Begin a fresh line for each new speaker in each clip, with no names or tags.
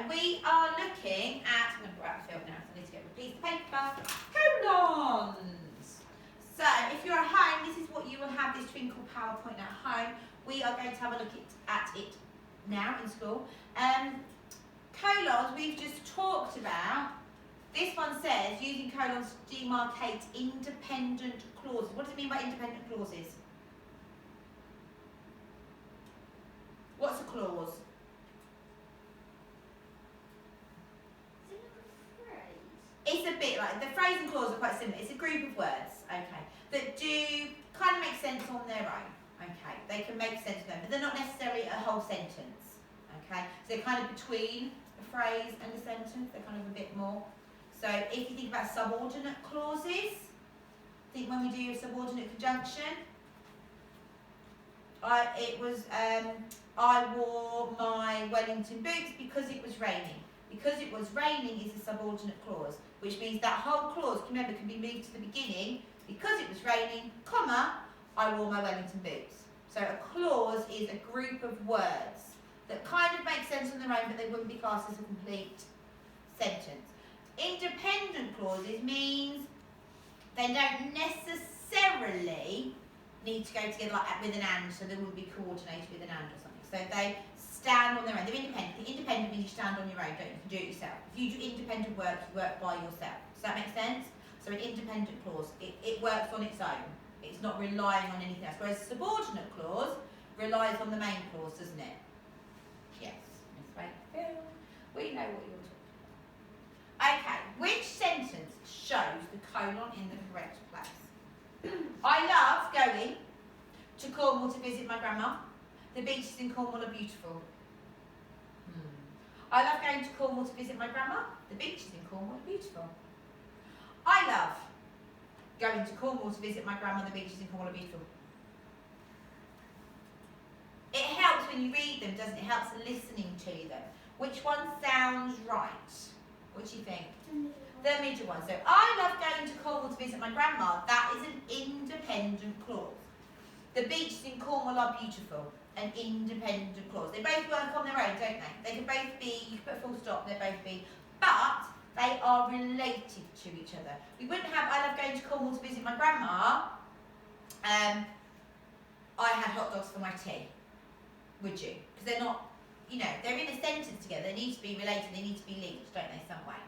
we are looking at, I'm going to wrap the film now, so I need to get a piece of paper. Colons. So if you're at home, this is what you will have, this Twinkle PowerPoint at home. We are going to have a look at it now in school. Colons, we've just talked about. This one says, using colons to demarcate independent clauses. What does it mean by independent clauses? What's a clause? It's a bit like, the phrase and clause are quite similar. It's a group of words, okay, that do kind of make sense on their own, okay. They can make sense of them, but they're not necessarily a whole sentence, okay. So they're kind of between a phrase and a sentence. They're kind of a bit more. So if you think about subordinate clauses, think when we do a subordinate conjunction, I wore my Wellington boots because it was raining. Because it was raining is a subordinate clause, which means that whole clause, remember, can be moved to the beginning. Because it was raining, comma, I wore my Wellington boots. So a clause is a group of words that kind of make sense on their own, but they wouldn't be classed as a complete sentence. Independent clauses means they don't necessarily need to go together like with an and, so they wouldn't be coordinated with an and or something. So they stand on their own. They're independent. Independent means you stand on your own, don't you? You can do it yourself. If you do independent work, you work by yourself. Does that make sense? So an independent clause, it works on its own. It's not relying on anything else. Whereas a subordinate clause relies on the main clause, doesn't it? Yes. Miss Wakefield. We know what you're talking about. Okay. Which sentence shows the colon in the correct place? I love going to Cornwall to visit my grandma. The beaches in Cornwall are beautiful. I love going to Cornwall to visit my grandma. The beaches in Cornwall are beautiful. I love going to Cornwall to visit my grandma. The beaches in Cornwall are beautiful. It helps when you read them, doesn't it? It helps listening to them. Which one sounds right? What do you think? The middle one. So I love going to Cornwall to visit my grandma. That is an independent clause. The beaches in Cornwall are beautiful. An independent clause. They both work on their own, don't they? They can both be, you can put a full stop, they both be, but they are related to each other. We wouldn't have, I love going to Cornwall to visit my grandma. I had hot dogs for my tea. Would you? Because they're not, you know, they're in a sentence together. They need to be related, they need to be linked, don't they, some way.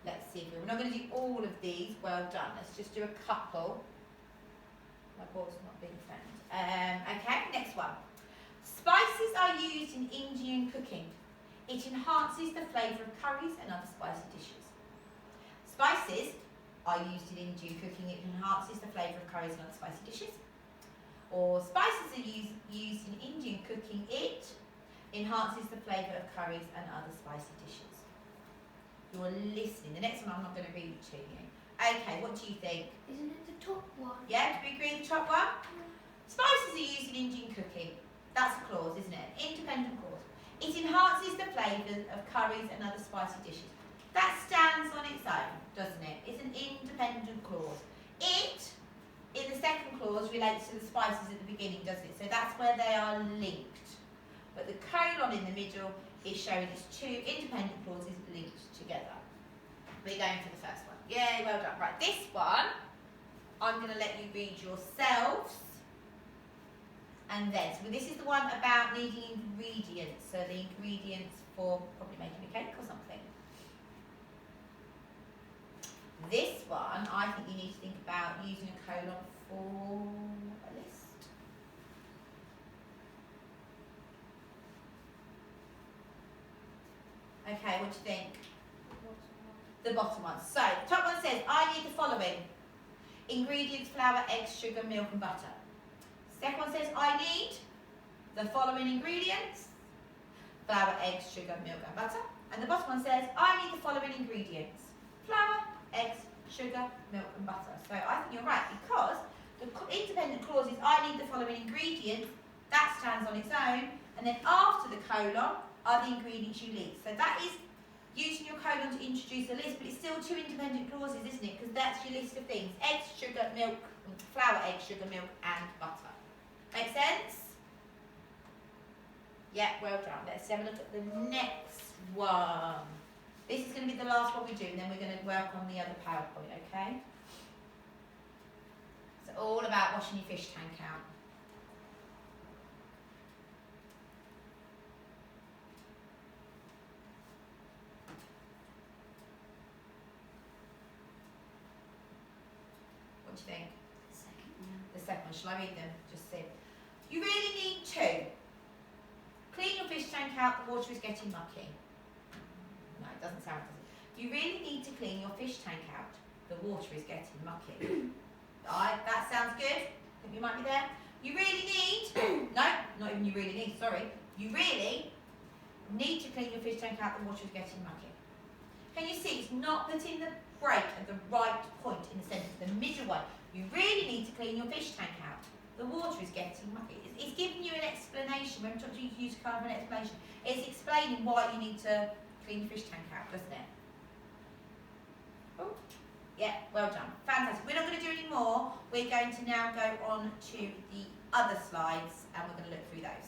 Let's see. We're not going to do all of these. Well done. Let's just do a couple. My board's not being a friend. Okay, next one. Spices are used in Indian cooking. It enhances the flavour of curries and other spicy dishes. Spices are used in Indian cooking. It enhances the flavour of curries and other spicy dishes. Or spices are used in Indian cooking. It enhances the flavour of curries and other spicy dishes. You're listening. The next one I'm not going to read to you. Okay, what do you think?
Isn't it the top one?
Yeah, do we agree with the top one? Spices are used in Indian cooking. That's a clause, isn't it? Independent clause. It enhances the flavours of curries and other spicy dishes. That stands on its own, doesn't it? It's an independent clause. It, in the second clause, relates to the spices at the beginning, doesn't it? So that's where they are linked. But the colon in the middle is showing us two independent clauses linked together. We're going for the first one. Yay, well done. Right, this one, I'm going to let you read yourselves. And then, so this is the one about needing ingredients. So the ingredients for probably making a cake or something. This one, I think you need to think about using a colon for a list. Okay, what do you think? The bottom one. So, the top one says, I need the following. Ingredients, flour, eggs, sugar, milk and butter. Second one says, I need the following ingredients. Flour, eggs, sugar, milk and butter. And the bottom one says, I need the following ingredients. Flour, eggs, sugar, milk and butter. So I think you're right, because the independent clause is, I need the following ingredients. That stands on its own. And then after the colon are the ingredients you need. So that is using your colon to introduce a list, but it's still two independent clauses, isn't it? Because that's your list of things. Eggs, sugar, milk, flour, eggs, sugar, milk and butter. Make sense? Yeah, well done. Let's have a look at the next one. This is going to be the last one we do, and then we're going to work on the other PowerPoint, okay? It's all about washing your fish tank out. What do you think? The second one. Shall I read them? Just see. You really need to clean your fish tank out, the water is getting mucky. No, it doesn't sound, does it? You really need to clean your fish tank out, the water is getting mucky. Alright, that sounds good. Think you might be there? You really need, no, not even you really need, sorry. You really need to clean your fish tank out, the water is getting mucky. Can you see it's not putting the break at the right point in the sentence, the middle one. You really need to clean your fish tank out. The water is getting mucky. It's giving you an explanation. When I'm talking to you, use kind of an explanation. It's explaining why you need to clean your fish tank out, doesn't it? Oh, yeah, well done. Fantastic. We're not going to do any more. We're going to now go on to the other slides and we're going to look through those.